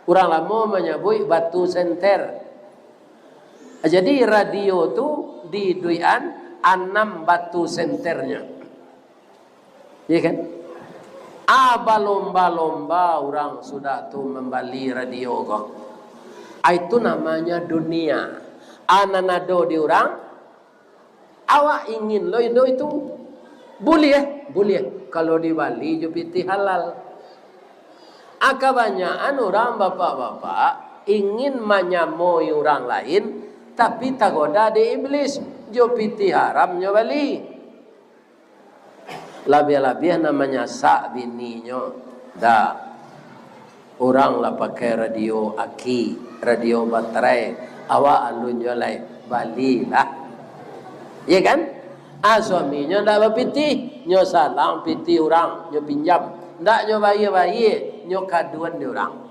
Orang lama menyebut batu senter. Jadi radio tu di duian 6 batu senternya. Ya kan? Balomba-lomba orang sudah tu membeli radio kok. Itu namanya dunia. Ananado di orang. Awak ingin lo itu boleh, boleh. Kalau di Bali jupiti halal. Kebanyakan orang bapak-bapak ingin menyamoi orang lain, tapi tagoda di iblis. Jupiti haramnya Bali. Lebih-lebih namanya sak bininya. Dah. Orang lah pakai radio aki, radio baterai. Awak alunnya lai Bali lah. Ya kan? Suaminya tak berpiti, nyo salang piti orang, nyo pinjam. Tak nyo bayi-bayi, nyo kaduan di orang.